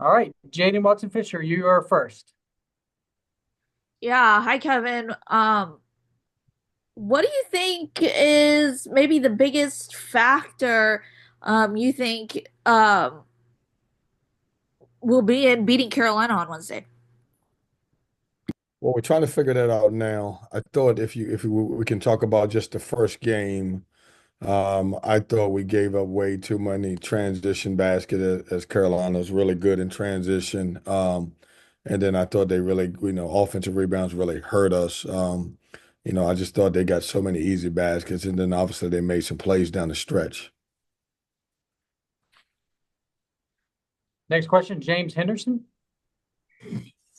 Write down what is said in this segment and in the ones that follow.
All right, Jaden Watson Fisher, you are first. Yeah, hi Kevin. What do you think is maybe the biggest factor you think will be in beating Carolina on Wednesday? Well, we're trying to figure that out now. I thought if we can talk about just the first game, I thought we gave up way too many transition basket as Carolina was really good in transition. And then I thought they really, offensive rebounds really hurt us. I just thought they got so many easy baskets, and then obviously they made some plays down the stretch. Next question, James Henderson.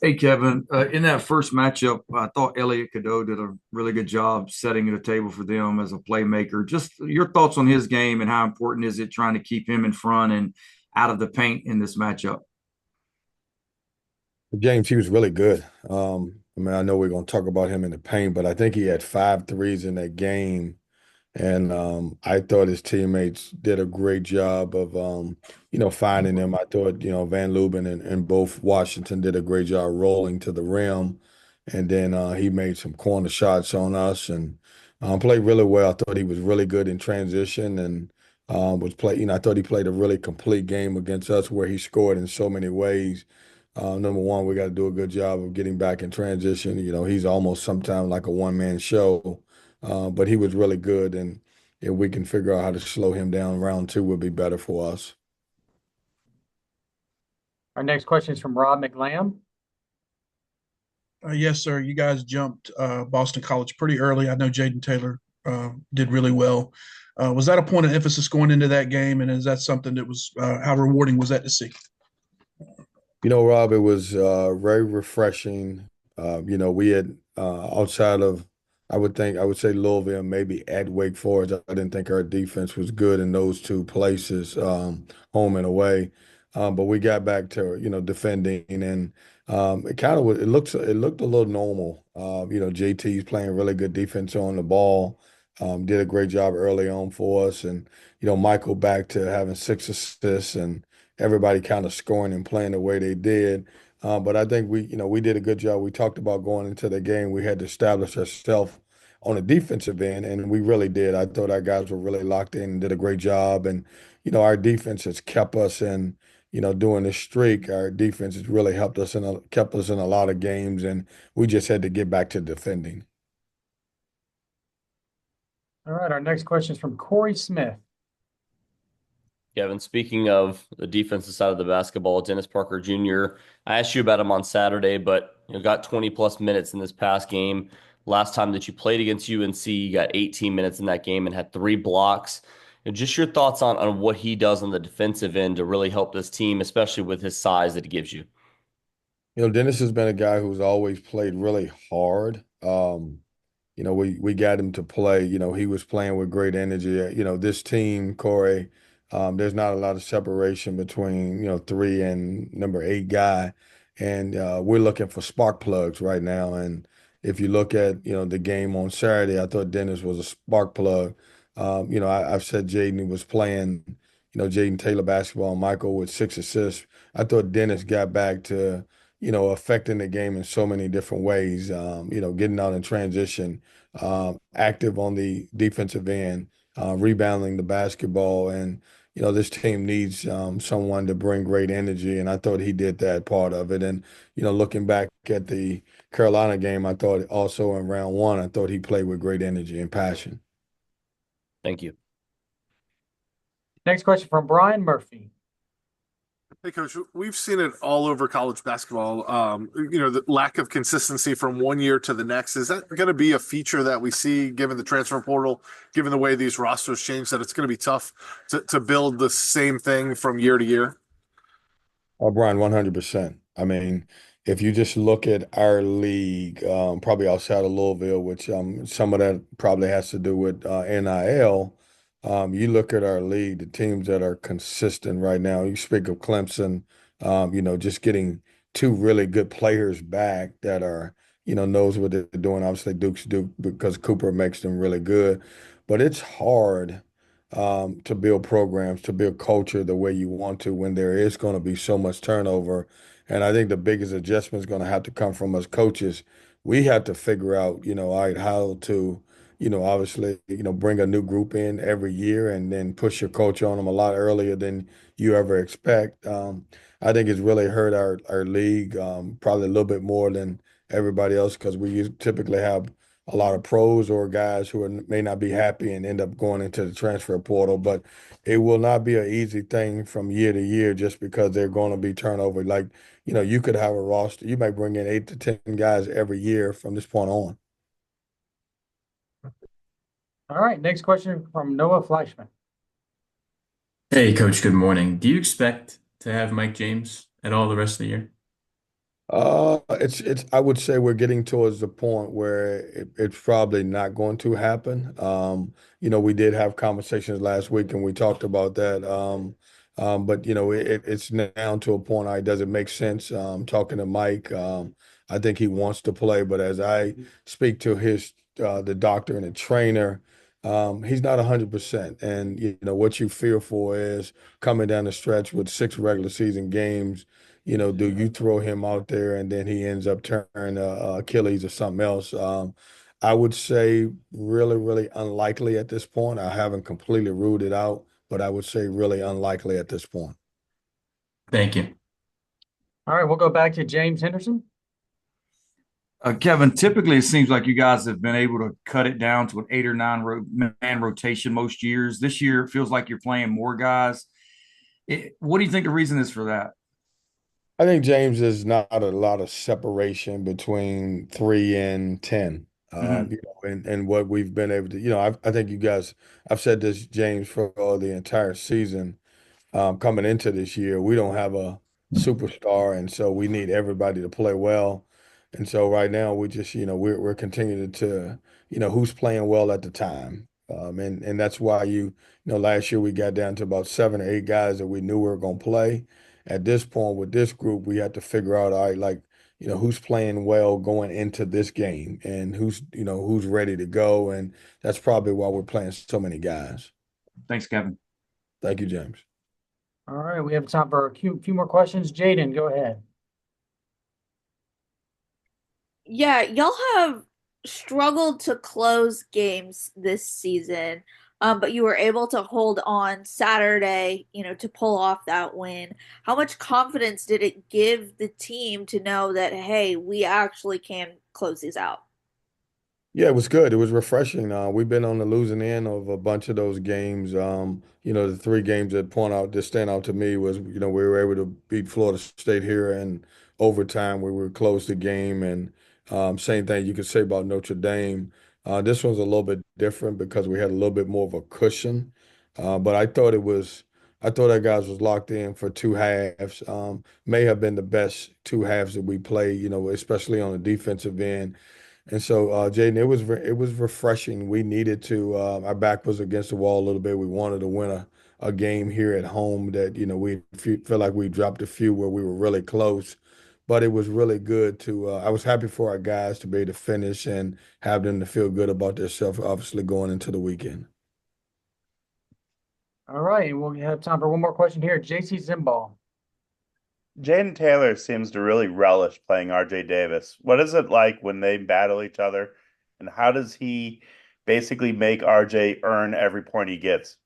Hey, Kevin. In that first matchup, I thought Elliot Cadeau did a really good job setting the table for them as a playmaker. Just your thoughts on his game and how important is it trying to keep him in front and out of the paint in this matchup? James, he was really good. I know we're going to talk about him in the paint, but I think he had 5 threes in that game. And I thought his teammates did a great job of, finding him. I thought, Van Lubin and both Washington did a great job rolling to the rim. And then he made some corner shots on us and played really well. I thought he was really good in transition and I thought he played a really complete game against us where he scored in so many ways. Number one, we got to do a good job of getting back in transition. He's almost sometimes like a one-man show. But he was really good, and if we can figure out how to slow him down, round two would be better for us. Our next question is from Rob McLam. Yes, sir. You guys jumped Boston College pretty early. I know Jaden Taylor did really well. Was that a point of emphasis going into that game? And is that something that was how rewarding was that to see? Rob, it was very refreshing. We had outside of, I would say Louisville, maybe at Wake Forest. I didn't think our defense was good in those two places, home and away. But we got back to, defending and it kind of it looked a little normal. JT's playing really good defense on the ball. Did a great job early on for us, and Michael back to having 6 assists and everybody kind of scoring and playing the way they did. But I think we did a good job. We talked about going into the game. We had to establish ourselves on the defensive end, and we really did. I thought our guys were really locked in and did a great job. And, our defense has kept us in, during this streak, our defense has really helped us and kept us in a lot of games, and we just had to get back to defending. All right, our next question is from Corey Smith. Kevin, speaking of the defensive side of the basketball, Dennis Parker Jr., I asked you about him on Saturday, but got 20 plus minutes in this past game. Last time that you played against UNC, you got 18 minutes in that game and had 3 blocks. Just your thoughts on what he does on the defensive end to really help this team, especially with his size that he gives you. Dennis has been a guy who's always played really hard. We got him to play. He was playing with great energy. This team, Corey, there's not a lot of separation between, 3 and number 8 guy. And we're looking for spark plugs right now. And if you look at, the game on Saturday, I thought Dennis was a spark plug. I've said Jaden was playing, Jaden Taylor basketball, Michael with 6 assists. I thought Dennis got back to, affecting the game in so many different ways, getting out in transition, active on the defensive end, rebounding the basketball. And, this team needs someone to bring great energy. And I thought he did that part of it. And, looking back at the Carolina game, I thought also in round one, I thought he played with great energy and passion. Thank you. Next question from Brian Murphy. Hey, Coach, we've seen it all over college basketball. The lack of consistency from one year to the next. Is that going to be a feature that we see given the transfer portal, given the way these rosters change, that it's going to be tough to build the same thing from year to year? Oh, Brian, 100%. I mean, if you just look at our league, probably outside of Louisville, which some of that probably has to do with NIL. You look at our league, the teams that are consistent right now. You speak of Clemson, just getting 2 really good players back that are, knows what they're doing. Obviously, Duke's Duke because Cooper makes them really good. But it's hard to build programs, to build culture the way you want to when there is going to be so much turnover. And I think the biggest adjustment is going to have to come from us coaches. We have to figure out, all right, how to, obviously, bring a new group in every year and then push your coach on them a lot earlier than you ever expect. I think it's really hurt our league, probably a little bit more than everybody else because we typically have a lot of pros or guys who may not be happy and end up going into the transfer portal. But it will not be an easy thing from year to year just because they're going to be turnover. Like, you could have a roster. You might bring in 8 to 10 guys every year from this point on. All right, next question from Noah Fleischman. Hey, Coach, good morning. Do you expect to have Mike James at all the rest of the year? It's I would say we're getting towards the point where it's probably not going to happen. We did have conversations last week and we talked about that. But it's now to a point. Does it make sense? Talking to Mike, I think he wants to play, but as I speak to the doctor and the trainer, he's not 100%. And what you fear for is coming down the stretch with 6 regular season games. Do you throw him out there and then he ends up turning Achilles or something else? I would say really, really unlikely at this point. I haven't completely ruled it out, but I would say really unlikely at this point. Thank you. All right, we'll go back to James Henderson. Kevin, typically it seems like you guys have been able to cut it down to an 8 or 9 man rotation most years. This year, it feels like you're playing more guys. What do you think the reason is for that? I think James is not a lot of separation between 3 and 10. And what we've been able to, I think you guys, I've said this, James, for the entire season. Coming into this year, we don't have a superstar, and so we need everybody to play well. And so right now, we just, we're continuing to, who's playing well at the time. And that's why last year we got down to about 7 or 8 guys that we knew we were going to play. At this point with this group, we had to figure out, all right, like, who's playing well going into this game and who's ready to go. And that's probably why we're playing so many guys. Thanks, Kevin. Thank you, James. All right, we have time for a few more questions. Jaden, go ahead. Yeah, y'all have struggled to close games this season, but you were able to hold on Saturday, to pull off that win. How much confidence did it give the team to know that, hey, we actually can close these out? Yeah, it was good. It was refreshing. We've been on the losing end of a bunch of those games. The 3 games that stand out to me was, we were able to beat Florida State here in overtime. We were close the game, and same thing you could say about Notre Dame. This one's a little bit different because we had a little bit more of a cushion. But I thought that guys was locked in for 2 halves. May have been the best 2 halves that we played, especially on the defensive end. And so, Jaden, it was refreshing. We needed to. Our back was against the wall a little bit. We wanted to win a game here at home that we feel like we dropped a few where we were really close. But it was really good to. I was happy for our guys to be able to finish and have them to feel good about themselves, obviously going into the weekend. All right, we'll have time for one more question here. JC Zimball. Jaden Taylor seems to really relish playing RJ Davis. What is it like when they battle each other? And how does he basically make RJ earn every point he gets?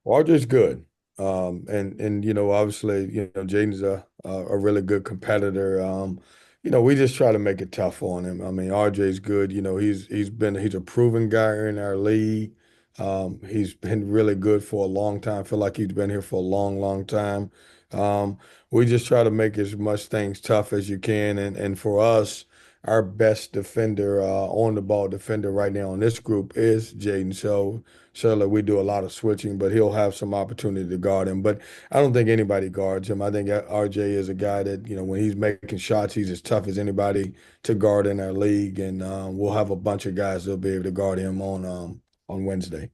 RJ's good. And obviously, Jaden's a really good competitor. We just try to make it tough on him. I mean, RJ's good. He's a proven guy in our league. He's been really good for a long time. I feel like he's been here for a long, long time. We just try to make as much things tough as you can. And for us, our best defender, on the ball defender right now in this group is Jaden. So certainly we do a lot of switching, but he'll have some opportunity to guard him. But I don't think anybody guards him. I think RJ is a guy that, when he's making shots, he's as tough as anybody to guard in our league. And we'll have a bunch of guys that'll be able to guard him on Wednesday.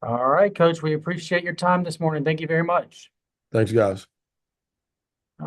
All right, Coach, we appreciate your time this morning. Thank you very much. Thanks, guys.